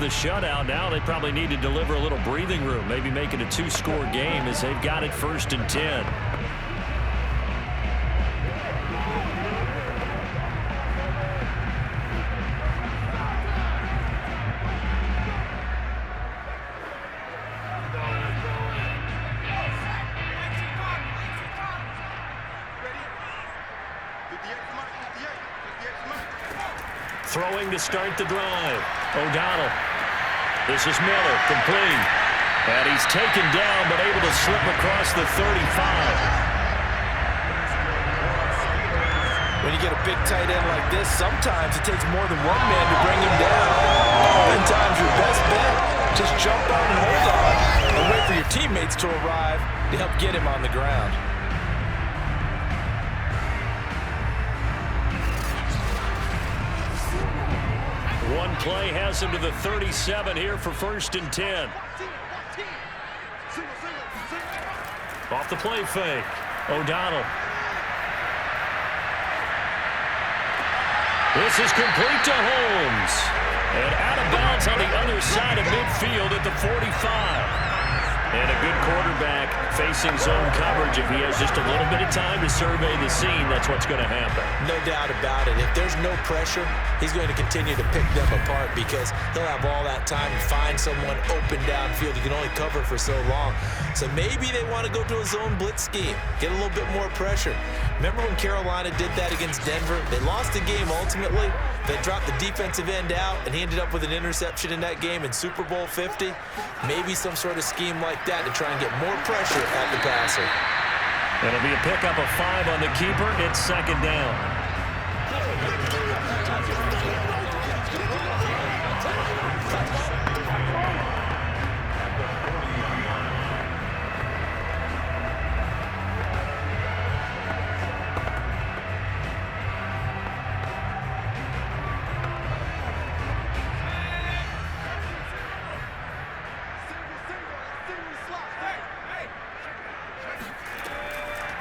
the shutout. Now they probably need to deliver a little breathing room, maybe make it a 2-score game as they've got it 1st and 10. Throwing to start the drive. O'Donnell. This is Miller, complete. And he's taken down, but able to slip across the 35. When you get a big tight end like this, sometimes it takes more than one man to bring him down. Oftentimes, your best bet, just jump on and hold on, and wait for your teammates to arrive to help get him on the ground. One play has him to the 37 here for 1st and 10. Off the play fake. O'Donnell. This is complete to Holmes. And out of bounds on the other side of midfield at the 45. And a good quarterback facing zone coverage. If he has just a little bit of time to survey the scene, that's what's going to happen. No doubt about it. If there's no pressure, he's going to continue to pick them apart because he'll have all that time to find someone open downfield. He can only cover for so long. So maybe they want to go to a zone blitz scheme, get a little bit more pressure. Remember when Carolina did that against Denver? They lost the game ultimately. They dropped the defensive end out, and he ended up with an interception in that game in Super Bowl 50. Maybe some sort of scheme like that to try and get more pressure at the passer. It'll be a pickup of 5 on the keeper. It's 2nd down.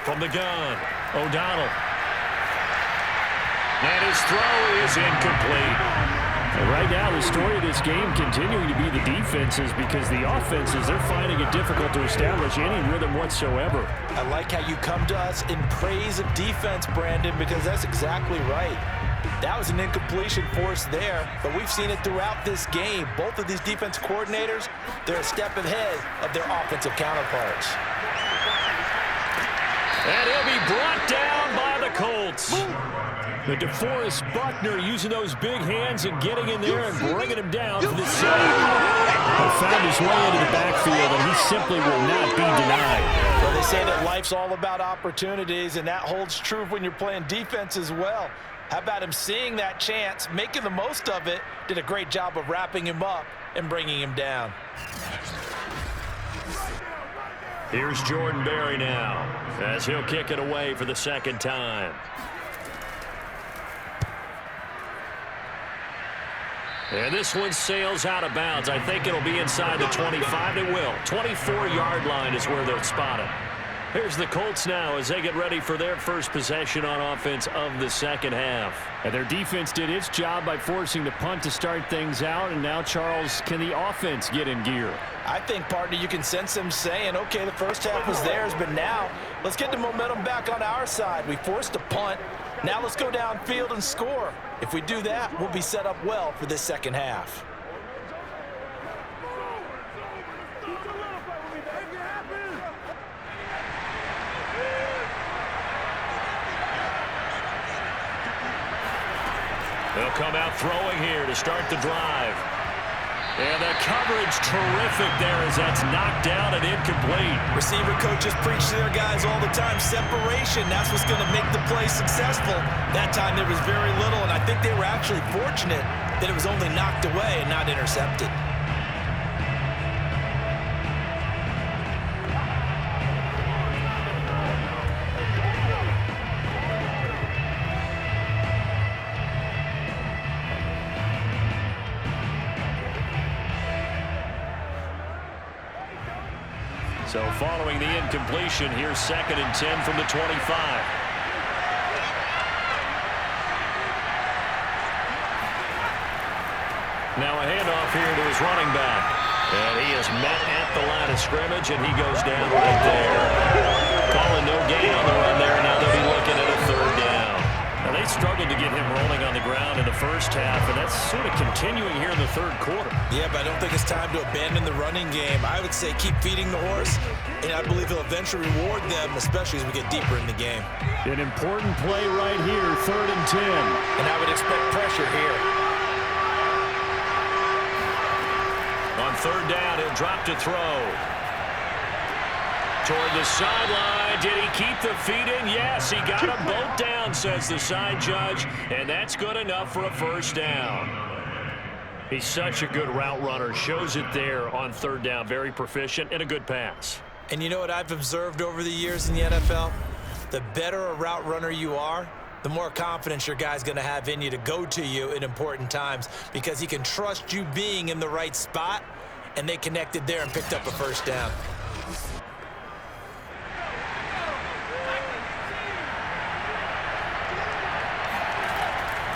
From the gun, O'Donnell. And his throw is incomplete. And right now, the story of this game continuing to be the defenses because the offenses, they're finding it difficult to establish any rhythm whatsoever. I like how you come to us in praise of defense, Brandon, because that's exactly right. That was an incompletion force there, but we've seen it throughout this game. Both of these defense coordinators, they're a step ahead of their offensive counterparts. And he'll be brought down by the Colts. The DeForest Buckner using those big hands and getting in there and bringing him down for the sack. He found his way into the backfield, and he simply will not be denied. Well, they say that life's all about opportunities, and that holds true when you're playing defense as well. How about him seeing that chance, making the most of it, did a great job of wrapping him up and bringing him down. Here's Jordan Berry now, as he'll kick it away for the 2nd time. And this one sails out of bounds. I think it'll be inside the 25. It will. 24-yard line is where they'll spot it. Here's the Colts now as they get ready for their first possession on offense of the 2nd half. And their defense did its job by forcing the punt to start things out. And now, Charles, can the offense get in gear? I think, partner, you can sense them saying, okay, the first half was theirs, but now let's get the momentum back on our side. We forced a punt. Now let's go downfield and score. If we do that, we'll be set up well for this 2nd half. They'll come out throwing here to start the drive. And the coverage terrific there as that's knocked down and incomplete. Receiver coaches preach to their guys all the time, separation. That's what's going to make the play successful. That time there was very little, and I think they were actually fortunate that it was only knocked away and not intercepted. So following the incompletion, here's 2nd and 10 from the 25. Now a handoff here to his running back. And he is met at the line of scrimmage, and he goes down right there. Calling no gain on the run there. Now they'll be looking at a third down. Now they struggled to get him rolling on the ground in the first half, and that's sort of continuing here in the third quarter. Yeah, but I don't think it's time to abandon the running game. I would say keep feeding the horse, and I believe he'll eventually reward them, especially as we get deeper in the game. An important play right here, 3rd and 10. And I would expect pressure here. On 3rd down, he'll drop to throw. Toward the sideline. Did he keep the feet in? Yes, he got them both down, says the side judge, and that's good enough for a 1st down. He's such a good route runner. Shows it there on 3rd down. Very proficient and a good pass. And you know what I've observed over the years in the NFL? The better a route runner you are, the more confidence your guy's going to have in you to go to you in important times because he can trust you being in the right spot, and they connected there and picked up a 1st down.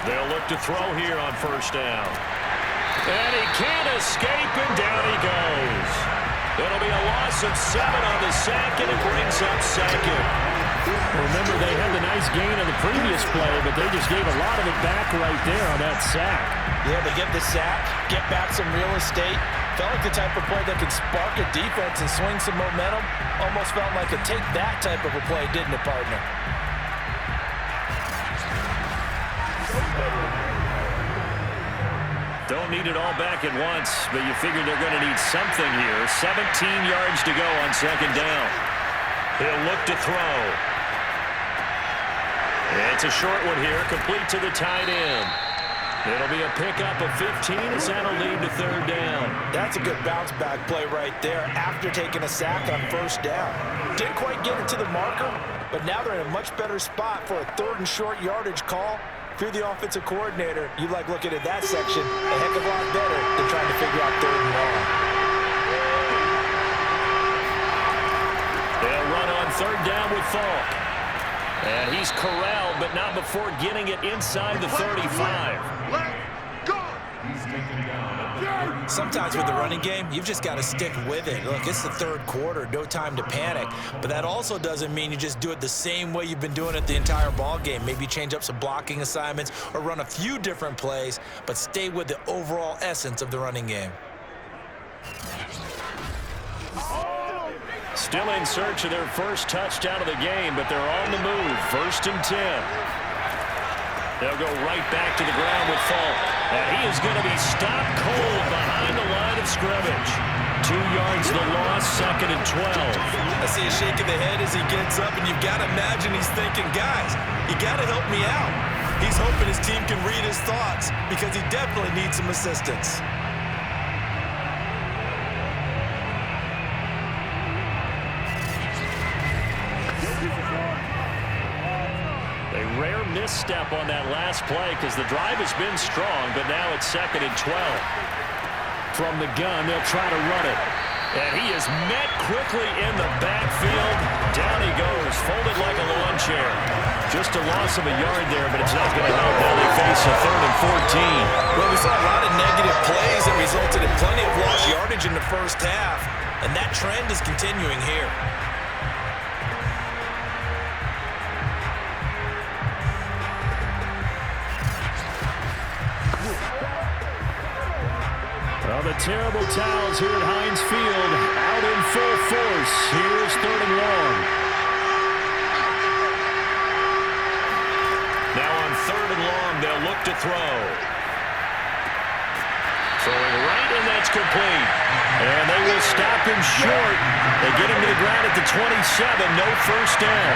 They'll look to throw here on 1st down. And he can't escape, and down he goes. It'll be a loss of 7 on the sack, and it brings up 2nd. Remember, they had the nice gain on the previous play, but they just gave a lot of it back right there on that sack. Yeah, they get the sack, get back some real estate. Felt like the type of play that could spark a defense and swing some momentum. Almost felt like a take-that type of a play, didn't it, partner? Don't need it all back at once, but you figure they're going to need something here. 17 yards to go on 2nd down. He'll look to throw. It's a short one here, complete to the tight end. It'll be a pickup of 15 as that'll lead to 3rd down. That's a good bounce-back play right there after taking a sack on 1st down. Didn't quite get it to the marker, but now they're in a much better spot for a 3rd and short yardage call. If you're the offensive coordinator, you like looking at that section a heck of a lot better than trying to figure out 3rd and long. They'll run on 3rd down with Faulk. And he's corralled, but not before getting it inside the 35. Sometimes with the running game, you've just got to stick with it. Look, it's the 3rd quarter, no time to panic. But that also doesn't mean you just do it the same way you've been doing it the entire ball game. Maybe change up some blocking assignments or run a few different plays, but stay with the overall essence of the running game. Still in search of their first touchdown of the game, but they're on the move. 1st and 10. They'll go right back to the ground with Faulk. And he is going to be stopped cold behind the line of scrimmage. 2 yards the loss, 2nd and 12. I see a shake of the head as he gets up, and you've got to imagine he's thinking, guys, you got to help me out. He's hoping his team can read his thoughts because he definitely needs some assistance. A rare misstep on that last play because the drive has been strong, but now it's 2nd and 12. From the gun, they'll try to run it. And he is met quickly in the backfield. Down he goes, folded like a lawn chair. Just a loss of a yard there, but it's not going to help. Now they face a 3rd and 14. Well, we saw a lot of negative plays that resulted in plenty of lost yardage in the first half, and that trend is continuing here. Well, the terrible towels here at Heinz Field out in full force. Here's 3rd and long. Now on 3rd and long, they'll look to throw. Throwing right, and that's complete. And they will stop him short. They get him to the ground at the 27. No 1st down.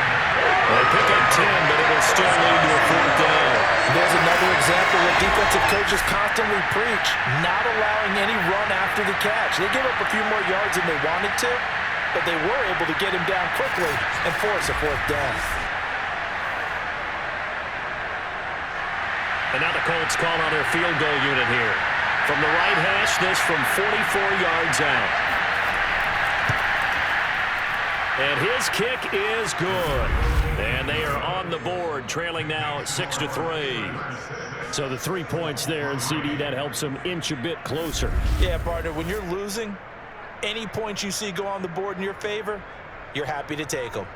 They pick up 10, but it will still lead to a 4th down. There's another example where defensive coaches constantly preach, not allowing any run after the catch. They give up a few more yards than they wanted to, but they were able to get him down quickly and force a 4th down. And now the Colts call on their field goal unit here. From the right hash, this from 44 yards out. And his kick is good. And they are on the board, trailing now 6-3. So the 3 points there, and CD, that helps them inch a bit closer. Yeah, partner, when you're losing, any points you see go on the board in your favor, you're happy to take them.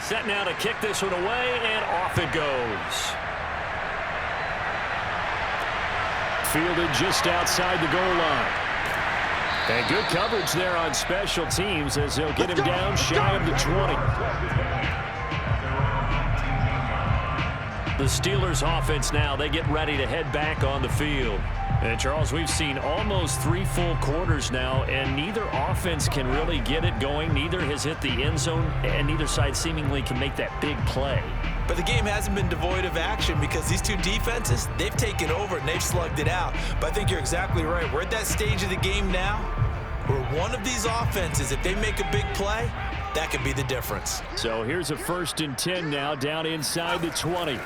Set now to kick this one away, and off it goes. Fielded just outside the goal line. And good coverage there on special teams as they'll get him down shy of the 20. The Steelers offense now, they get ready to head back on the field. And Charles, we've seen almost 3 full quarters now, and neither offense can really get it going. Neither has hit the end zone, and neither side seemingly can make that big play. But the game hasn't been devoid of action because these two defenses, they've taken over and they've slugged it out. But I think you're exactly right. We're at that stage of the game now where one of these offenses, if they make a big play, that could be the difference. So here's a 1st and 10 now down inside the 20.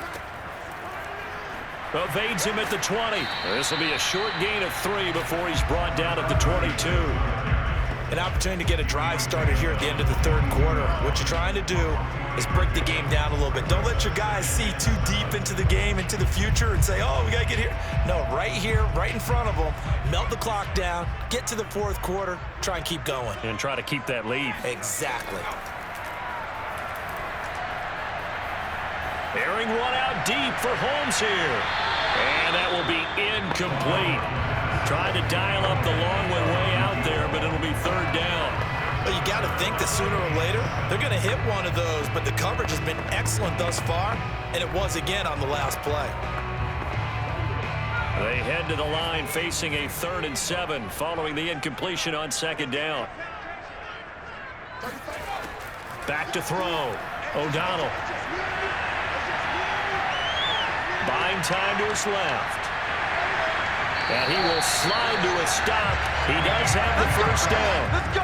Evades him at the 20. This will be a short gain of 3 before he's brought down at the 22. An opportunity to get a drive started here at the end of the 3rd quarter. What you're trying to do is break the game down a little bit. Don't let your guys see too deep into the game, into the future, and say, oh, we got to get here. No, right here, right in front of them, melt the clock down, get to the 4th quarter, try and keep going. And try to keep that lead. Exactly. Airing one out deep for Holmes here. And that will be incomplete. Trying to dial up the long one way out there, but it'll be 3rd down. Well, you got to think that sooner or later, they're going to hit one of those, but the coverage has been excellent thus far, and it was again on the last play. They head to the line facing a 3rd and 7 following the incompletion on 2nd down. Back to throw. O'Donnell. Buying time to his left. And he will slide to a stop. He does have the 1st down. Let's go.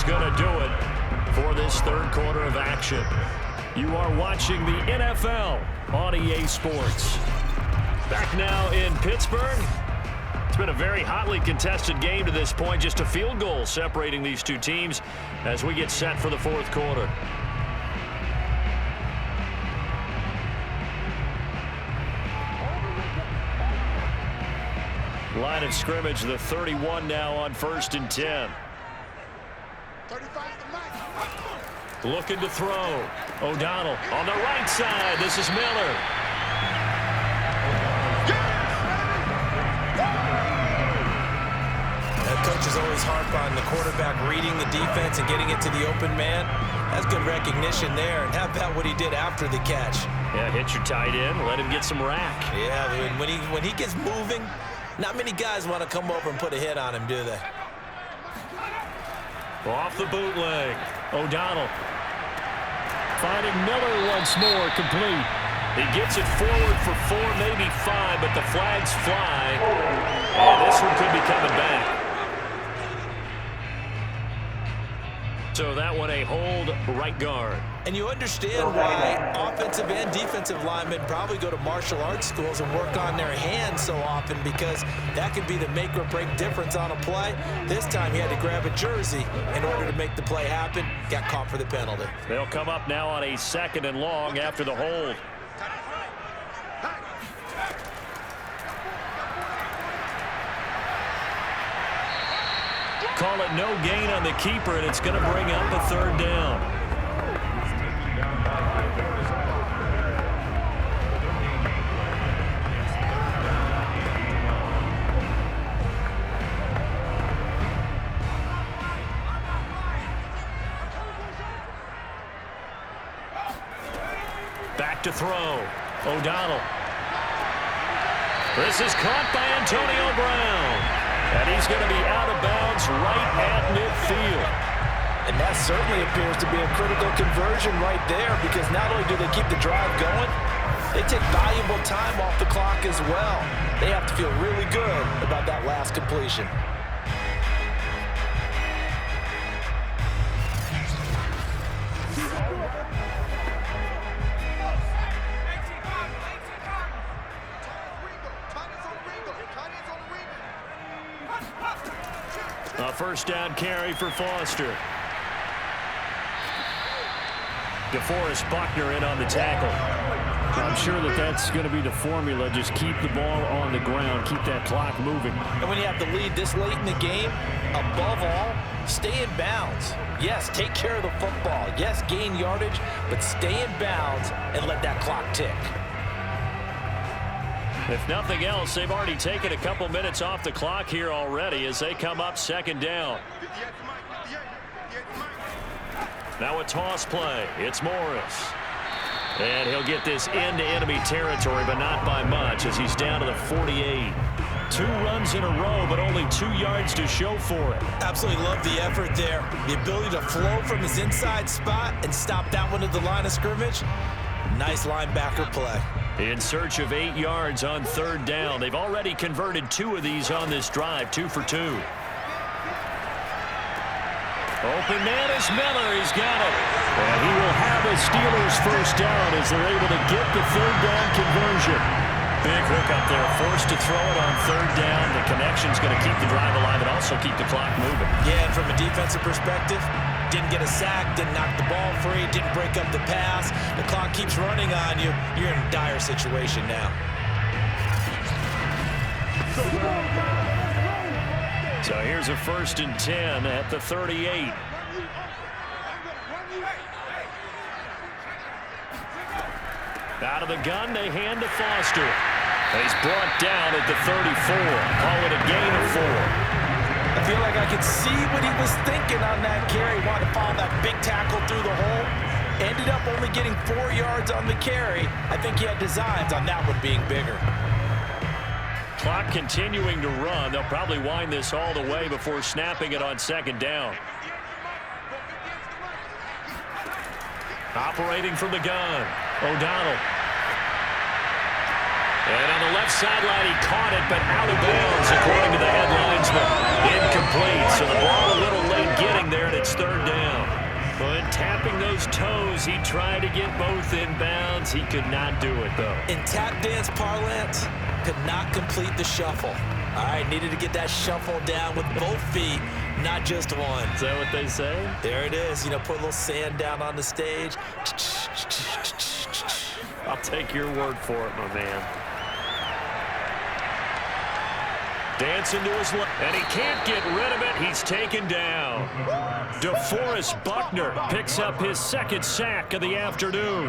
Going to do it for this 3rd quarter of action. You are watching the NFL on EA Sports. Back now in Pittsburgh. It's been a very hotly contested game to this point. Just a field goal separating these two teams as we get set for the 4th quarter. Line of scrimmage, the 31 now on 1st and 10. Looking to throw. O'Donnell on the right side. This is Miller. That coach is always harp on the quarterback reading the defense and getting it to the open man. That's good recognition there. And how about what he did after the catch? Yeah, hit your tight end. Let him get some rack. Yeah, when he gets moving, not many guys want to come over and put a hit on him, do they? Off the bootleg. O'Donnell. Finding Miller once more, complete. He gets it forward for 4, maybe 5, but the flags fly. And this one could be coming back. So that one a hold right guard. And you understand why offensive and defensive linemen probably go to martial arts schools and work on their hands so often, because that could be the make or break difference on a play. This time he had to grab a jersey in order to make the play happen. Got caught for the penalty. They'll come up now on a 2nd and long after the hold. Call it no gain on the keeper, and it's going to bring up a 3rd down. back to throw. O'Donnell. This is caught by Antonio Brown. And he's going to be out of bounds right at midfield. And that certainly appears to be a critical conversion right there, because not only do they keep the drive going, they take valuable time off the clock as well. They have to feel really good about that last completion. A first down carry for Foster. DeForest Buckner in on the tackle. I'm sure that's going to be the formula. Just keep the ball on the ground. Keep that clock moving. And when you have the lead this late in the game, above all, stay in bounds. Yes, take care of the football. Yes, gain yardage, but stay in bounds and let that clock tick. If nothing else, they've already taken a couple minutes off the clock here already as they come up second down. Now a toss play. It's Morris. And he'll get this into enemy territory, but not by much as he's down to the 48. 2 runs in a row, but only 2 yards to show for it. Absolutely love the effort there. The ability to flow from his inside spot and stop that one at the line of scrimmage. Nice linebacker play. In search of 8 yards on third down. They've already converted 2 of these on this drive, 2 for 2. Open man is Miller. He's got it. And he will have a Steelers first down as they're able to get the third down conversion. Big hook up there, forced to throw it on third down. The connection's going to keep the drive alive and also keep the clock moving. Yeah, and from a defensive perspective, didn't get a sack, didn't knock the ball free, didn't break up the pass. The clock keeps running on you. You're in a dire situation now. So here's a 1st and 10 at the 38. Out of the gun, they hand to Foster. He's brought down at the 34. Call it a gain of 4. I feel like I could see what he was thinking on that carry. Wanted to follow that big tackle through the hole. Ended up only getting 4 yards on the carry. I think he had designs on that one being bigger. Clock continuing to run. They'll probably wind this all the way before snapping it on second down. Operating from the gun, O'Donnell. And on the left sideline, he caught it, but out of bounds, according to the headlinesman. Incomplete, so the ball a little late getting there, and it's third down. But tapping those toes, he tried to get both in bounds. He could not do it, though. In tap dance parlance, could not complete the shuffle. All right, needed to get that shuffle down with both feet, not just one. Is that what they say? There it is. You know, put a little sand down on the stage. I'll take your word for it, my man. Dancing to his left, and he can't get rid of it. He's taken down. DeForest Buckner picks up his 2nd sack of the afternoon.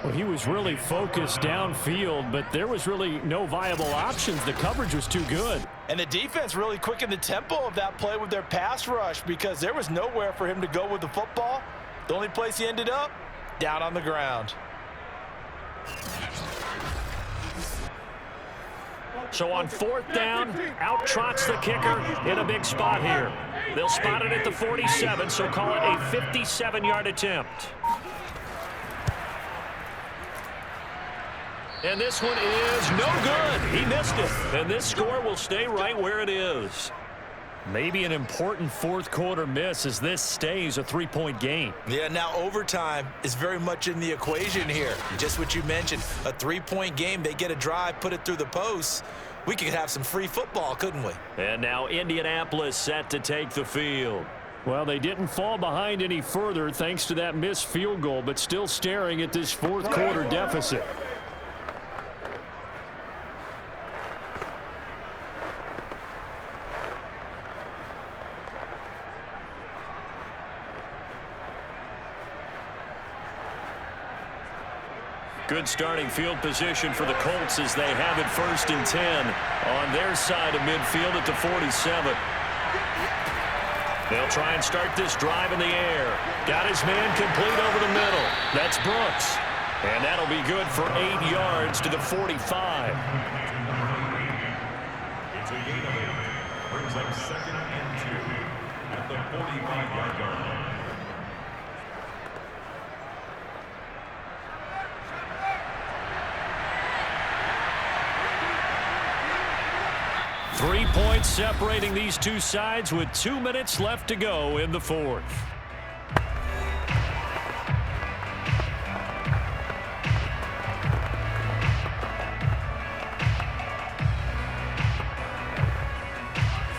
Well, he was really focused downfield, but there was really no viable options. The coverage was too good. And the defense really quickened the tempo of that play with their pass rush because there was nowhere for him to go with the football. The only place he ended up, down on the ground. So on 4th down, out trots the kicker in a big spot here. They'll spot it at the 47, so call it a 57-yard attempt. And this one is no good. He missed it. And this score will stay right where it is. Maybe an important 4th quarter miss as this stays a 3-point game. Yeah, now overtime is very much in the equation here. Just what you mentioned, a 3-point game. They get a drive, put it through the posts. We could have some free football, couldn't we? And now Indianapolis set to take the field. Well, they didn't fall behind any further thanks to that missed field goal, but still staring at this 4th quarter deficit. Good starting field position for the Colts as they have it 1st and 10 on their side of midfield at the 47. They'll try and start this drive in the air. Got his man complete over the middle. That's Brooks. And that'll be good for 8 yards to the 45. It's a gain of 8. Brings up 2nd and 2 at the 45-yard line. Three points separating these two sides with 2 minutes left to go in the fourth.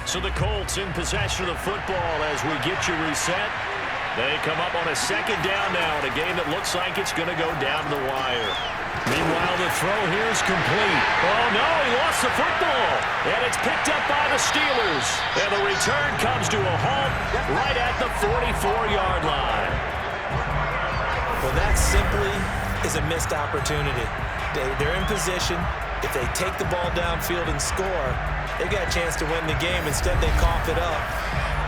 So the Colts in possession of the football as we get you reset. They come up on a 2nd down now in a game that looks like it's going to go down to the wire. Meanwhile, the throw here is complete. Oh, no, he lost the football. And it's picked up by the Steelers. And the return comes to a halt right at the 44-yard line. Well, that simply is a missed opportunity. They're in position. If they take the ball downfield and score, they've got a chance to win the game. Instead, they cough it up.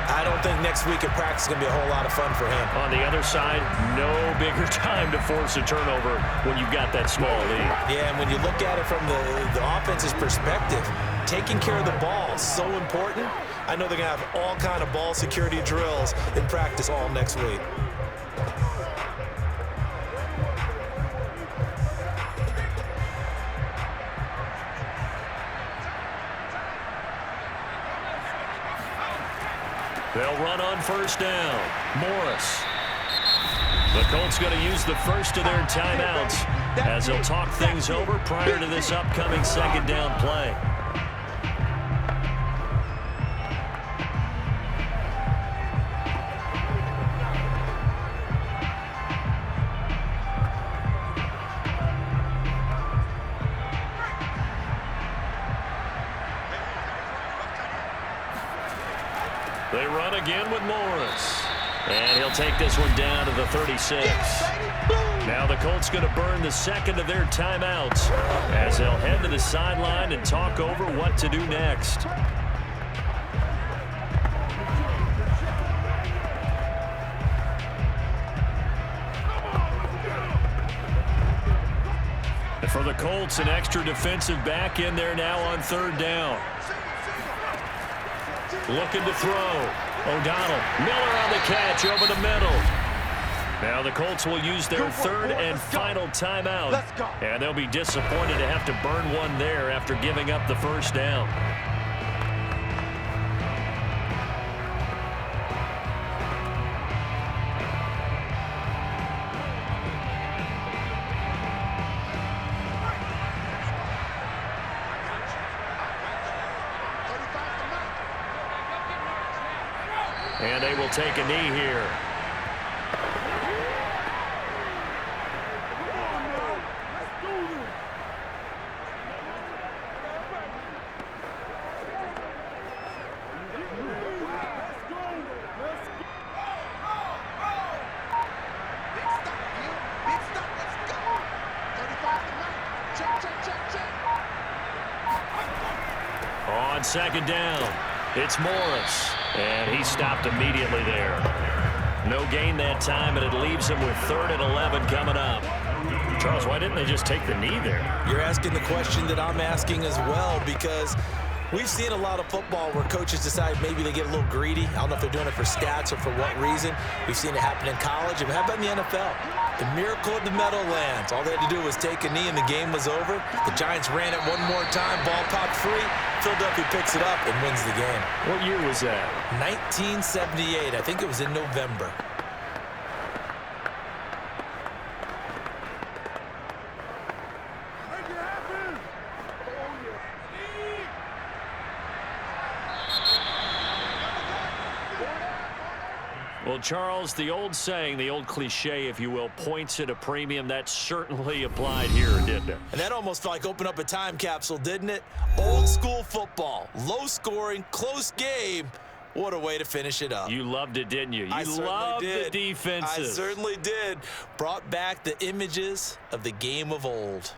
I don't think next week at practice is going to be a whole lot of fun for him. On the other side, no bigger time to force a turnover when you've got that small lead. Yeah, and when you look at it from the offense's perspective, taking care of the ball is so important. I know they're going to have all kind of ball security drills in practice all next week. They'll run on 1st down. Morris. The Colts going to use the first of their timeouts as they'll talk things over prior to this upcoming 2nd down play. They run again with Morris. And he'll take this one down to the 36. Now the Colts going to burn the 2nd of their timeouts as they'll head to the sideline and talk over what to do next. And for the Colts, an extra defensive back in there now on 3rd down. Looking to throw. O'Donnell. Miller on the catch over the middle. Now the Colts will use their 3rd and final timeout. And they'll be disappointed to have to burn one there after giving up the 1st down. And they will take a knee here. On 2nd down, it's Morris. And he stopped immediately there. No gain that time, and it leaves him with 3rd and 11 coming up. Charles, why didn't they just take the knee there? You're asking the question that I'm asking as well, because we've seen a lot of football where coaches decide maybe they get a little greedy. I don't know if they're doing it for stats or for what reason. We've seen it happen in college. And how about in the NFL? The miracle of the Meadowlands. All they had to do was take a knee and the game was over. The Giants ran it one more time. Ball popped free. Philadelphia picks it up and wins the game. What year was that? 1978. I think it was in November. Well, Charles, the old saying, the old cliche, if you will, points at a premium. That certainly applied here, didn't it? And that almost felt like opened up a time capsule, didn't it? Old school football, low scoring, close game. What a way to finish it up. You loved it, didn't you? You loved the defenses. I certainly did. Brought back the images of the game of old.